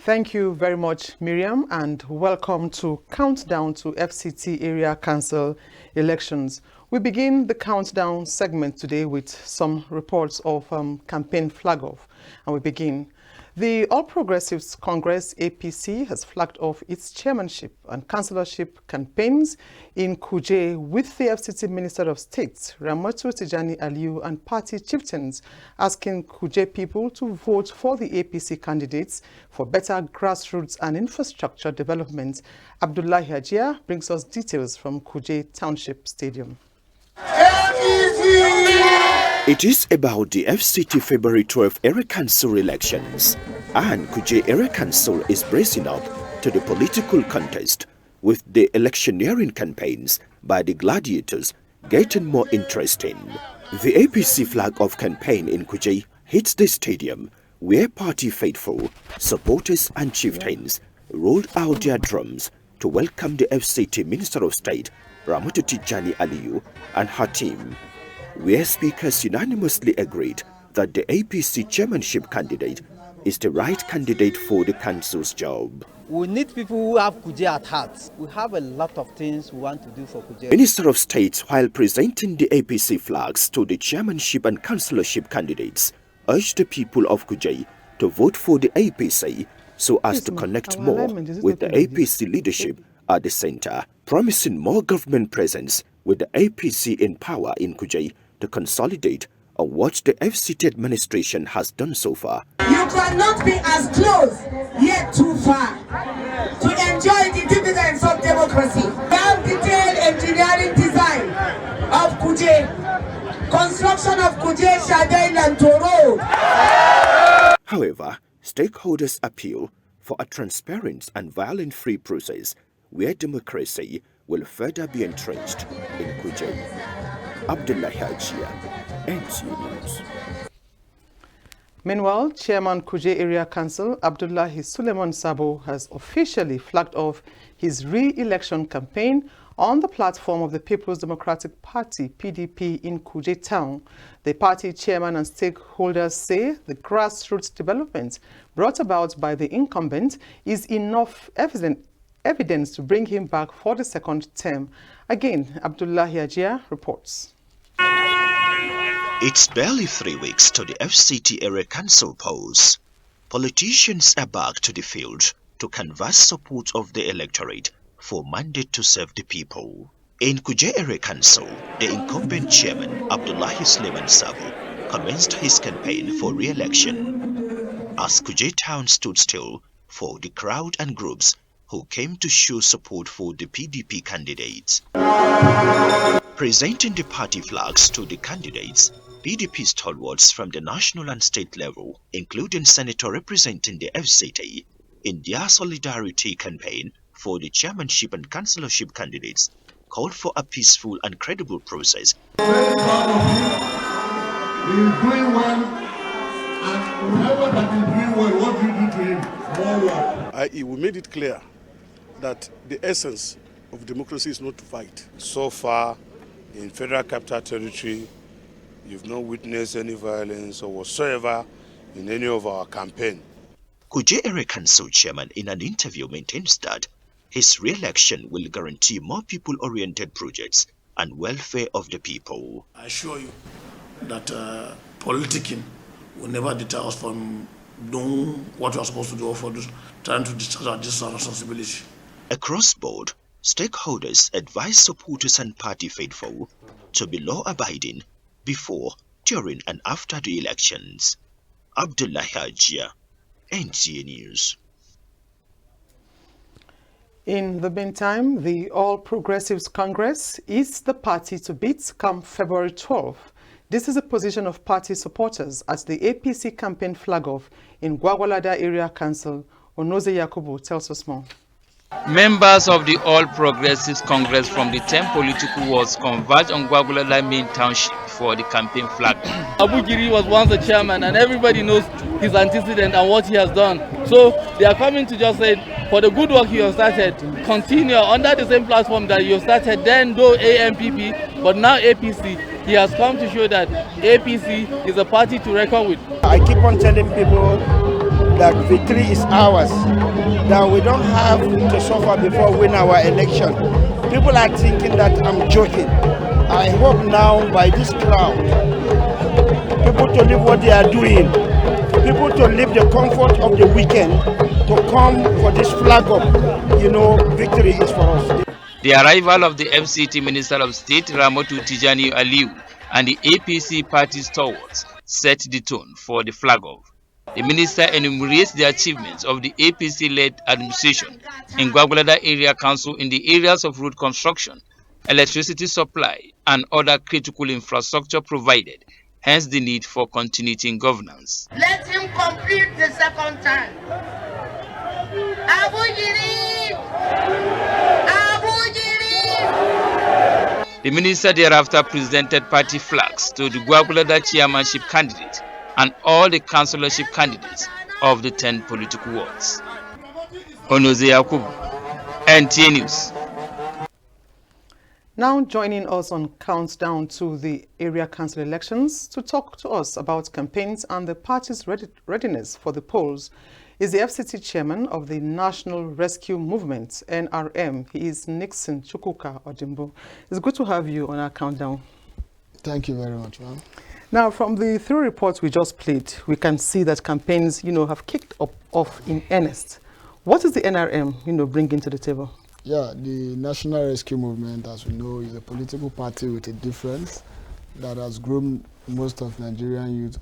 Thank you very much, Miriam, and welcome to Countdown to FCT Area Council elections. We begin the countdown segment today with some reports of campaign flag-off, and we begin. The All Progressives Congress APC has flagged off its chairmanship and councillorship campaigns in Kuje with the FCT Minister of State, Ramatu Tijani Aliyu, and party chieftains asking Kuje people to vote for the APC candidates for better grassroots and infrastructure development. Abdullahi Ajia brings us details from Kuje Township Stadium. It is about the FCT February 12 Area Council elections, and Kuje Area Council is bracing up to the political contest, with the electioneering campaigns by the gladiators getting more interesting. The APC flag-off campaign in Kuje hits the stadium, where party faithful, supporters and chieftains rolled out their drums to welcome the FCT Minister of State, Ramatu Tijani Aliyu, and her team, where speakers unanimously agreed that the APC chairmanship candidate is the right candidate for the council's job. We need people who have Kuje at heart. We have a lot of things we want to do for Kuje. Minister of State, while presenting the APC flags to the chairmanship and councillorship candidates, urged the people of Kuje to vote for the APC so as to connect more with the APC leadership at the center, promising more government presence with the APC in power in Kuje to consolidate on what the FCT administration has done so far. You cannot be as close yet too far to enjoy the dividends of democracy. We have detailed engineering design of Kuje, construction of Kuje, Shadail and Toro. However, stakeholders appeal for a transparent and violence-free process where democracy will further be entrenched in Kuje. Abdullahi Ajia, NTA News. Meanwhile, Chairman Kuje Area Council Abdullahi Suleiman Sabo has officially flagged off his re-election campaign on the platform of the People's Democratic Party, PDP, in Kuje Town. The party chairman and stakeholders say the grassroots development brought about by the incumbent is enough evidence to bring him back for the second term. Again, Abdullahi Ajia reports. It's barely 3 weeks to the FCT Area Council polls. Politicians are back to the field to canvass support of the electorate for mandate to serve the people. In Kuje Area Council, the incumbent chairman Abdullahi Suleiman Sabo commenced his campaign for re-election as Kuje Town stood still for the crowd and groups who came to show support for the PDP candidates. Presenting the party flags to the candidates, PDP stalwarts from the national and state level, including Senator representing the FCT, in their solidarity campaign for the chairmanship and councillorship candidates, called for a peaceful and credible process. Very proud of him. He is doing well, and whoever that is doing well, what you do to him, more work. We made it clear that the essence of democracy is not to fight. So far, in Federal Capital Territory, you've not witnessed any violence or whatsoever in any of our campaign. Kuje Area Council chairman in an interview maintains that his re-election will guarantee more people-oriented projects and welfare of the people. I assure you that politicking will never deter us from doing what we are supposed to do, for trying to discharge this responsibility. Across board, stakeholders advise supporters and party faithful to be law-abiding before, during and after the elections. Abdullahi Ajia, NTA News. In the meantime, the All Progressives Congress is the party to beat come February 12. This is the position of party supporters at the APC campaign flag-off in Gwagwalada Area Council. Onoze Yakubu tells us more. Members of the All Progressives Congress from the 10 political wards converged on Gwagwalada main township for the campaign flag. Abu Giri was once the chairman, and everybody knows his antecedent and what he has done. So they are coming to just say, for the good work you have started, continue under the same platform that you started then, though AMPP, but now APC. He has come to show that APC is a party to reckon with. I keep on telling people that victory is ours, that we don't have to suffer before we win our election. People are thinking that I'm joking. I hope now by this crowd, people to leave what they are doing, people to leave the comfort of the weekend to come for this flag up. You know, victory is for us. The arrival of the FCT Minister of State Ramatu Tijani Aliu and the APC party stalwarts set the tone for the flag off. The minister enumerates the achievements of the APC-led administration in Gwagwalada Area Council in the areas of road construction, electricity supply, and other critical infrastructure provided, hence the need for continuity in governance. Let him complete the second time. The minister thereafter presented party flags to the Gwagwalada chairmanship candidate and all the councillorship candidates of the 10 political wards. Onoze Yakubu, NTA News. Now joining us on countdown to the area council elections to talk to us about campaigns and the party's readiness for the polls is the FCT chairman of the National Rescue Movement, NRM. He is Nixon Chukwuka Odimbo. It's good to have you on our countdown. Thank you very much, ma'am. Now, from the 3 reports we just played, we can see that campaigns, have kicked off in earnest. What is the NRM, bringing to the table? Yeah, the National Rescue Movement, as we know, is a political party with a difference that has grown most of Nigerian youth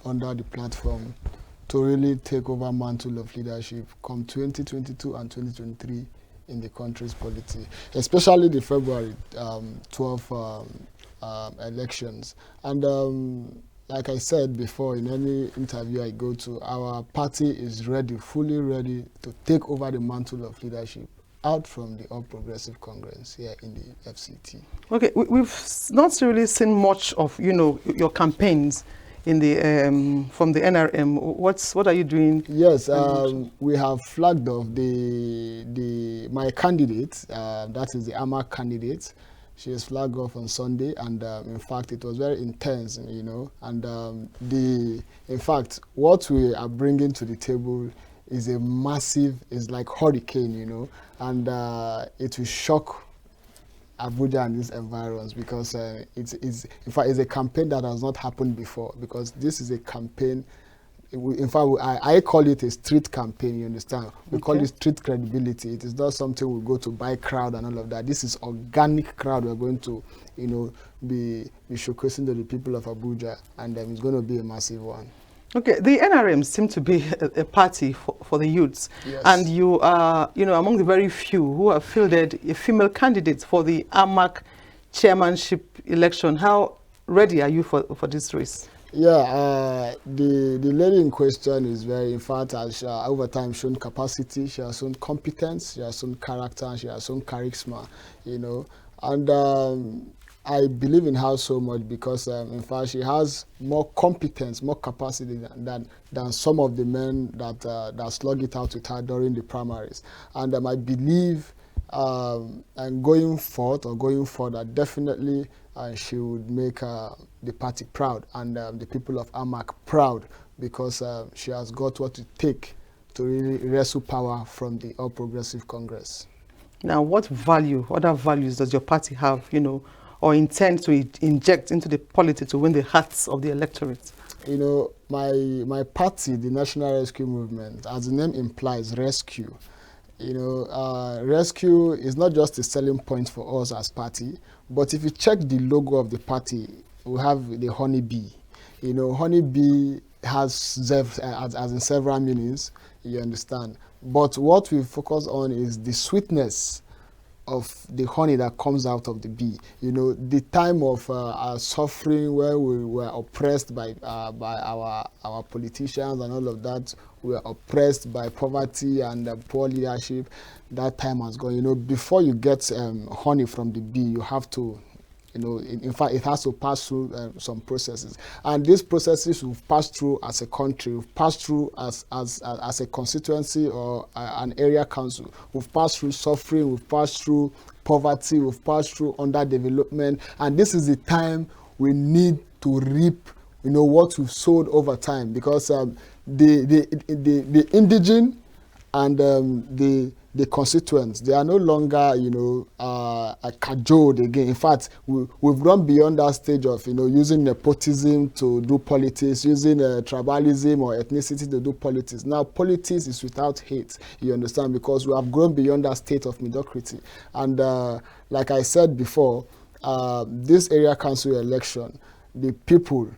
under the platform to really take over mantle of leadership come 2022 and 2023 in the country's polity, especially the February 12 elections. And like I said before, in any interview I go to, our party is ready, fully ready to take over the mantle of leadership out from the All Progressive Congress here in the FCT. Okay, we've not really seen much of, your campaigns in the from the NRM. What are you doing? Yes, we have flagged off my candidate, that is the AMAC candidate. She is flagged off on Sunday, and in fact, it was very intense, And in fact, what we are bringing to the table is a massive, it's like hurricane, and it will shock Abuja and these environs because it's in fact it's a campaign that has not happened before, because this is a campaign. In fact, I call it a street campaign, you understand? We call it street credibility. It is not something we go to buy crowd and all of that. This is organic crowd we're going to, be showcasing to the people of Abuja, and it's going to be a massive one. Okay, the NRM seem to be a party for the youths, yes. And you are, among the very few who have fielded a female candidate for the AMAC chairmanship election. How ready are you for this race? Yeah, the lady in question is in fact, has over time shown capacity, she has shown competence, she has shown character, and she has shown charisma, and I believe in her so much because, in fact, she has more competence, more capacity than some of the men that slug it out with her during the primaries. And I believe, and going further, definitely she would make the party proud and the people of AMAC proud, because she has got what it takes to really wrestle power from the All Progressive Congress. Now, what other values does your party have, or intend to inject into the polity to win the hearts of the electorate? My party, the National Rescue Movement, as the name implies, rescue. Rescue is not just a selling point for us as party, but if you check the logo of the party, we have the honeybee. Honeybee has as in several meanings, you understand. But what we focus on is the sweetness of the honey that comes out of the bee. The time of our suffering, where we were oppressed by our politicians and all of that, we were oppressed by poverty and poor leadership. That time has gone. Before you get honey from the bee, you have to, in fact, it has to pass through some processes. And these processes we've passed through as a country, we've passed through as a constituency or an area council. We've passed through suffering, we've passed through poverty, we've passed through underdevelopment. And this is the time we need to reap, what we've sowed over time. Because the indigene and the constituents, they are no longer, cajoled again. In fact, we've gone beyond that stage of, using nepotism to do politics, using tribalism or ethnicity to do politics. Now, politics is without hate, you understand, because we have grown beyond that state of mediocrity. And like I said before, this area council election, the people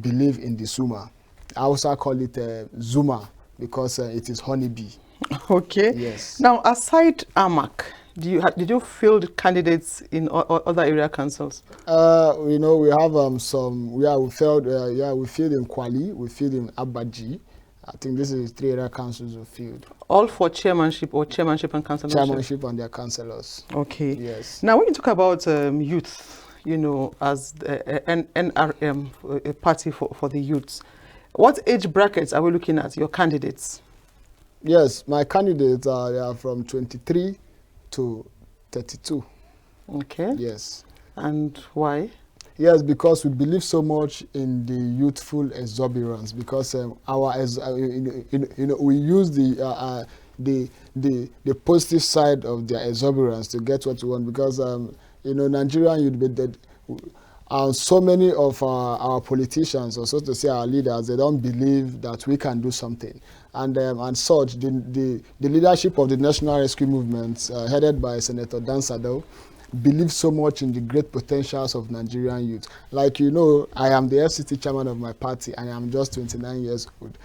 believe in the Zuma. I also call it Zuma because it is honeybee. Okay. Yes. Now, aside AMAC, did you field candidates in other area councils? We have some. We filled in Kwali, we filled in Abaji. I think this is 3 area councils we filled. All for chairmanship or chairmanship and councillorship? Chairmanship and their councillors. Okay. Yes. Now, when you talk about youth, as an NRM, a party for the youths, what age brackets are we looking at, your candidates? Yes, my candidates are from 23 to 32. Okay. Yes. And why? Yes, because we believe so much in the youthful exuberance. Because we use the positive side of their exuberance to get what we want. Because Nigerian youth, so many of our politicians, or so to say our leaders, they don't believe that we can do something. And such, the leadership of the National Rescue Movement, headed by Senator Dan Sadao, believes so much in the great potentials of Nigerian youth. Like, I am the FCT chairman of my party, and I am just 29 years old,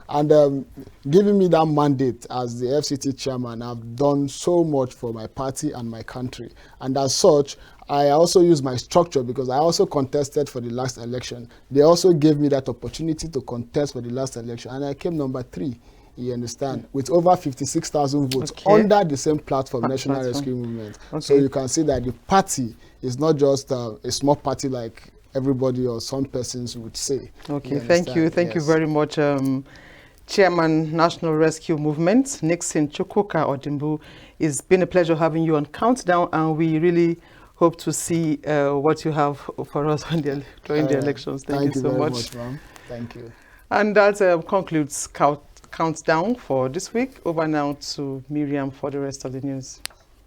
And giving me that mandate as the FCT chairman, I've done so much for my party and my country. And as such, I also use my structure because I also contested for the last election. They also gave me that opportunity to contest for the last election, and I came number 3. You understand? With over 56,000 votes under the same platform, National Rescue Movement. Okay. So you can see that the party is not just a small party like everybody or some persons would say. Okay, thank you. Thank you very much, Chairman, National Rescue Movement, Nixon Chukwuka Odimbu. It's been a pleasure having you on Countdown, and we really hope to see what you have for us during the elections. Thank you so much. Thank you. And that concludes Countdown for this week. Over now to Miriam for the rest of the news.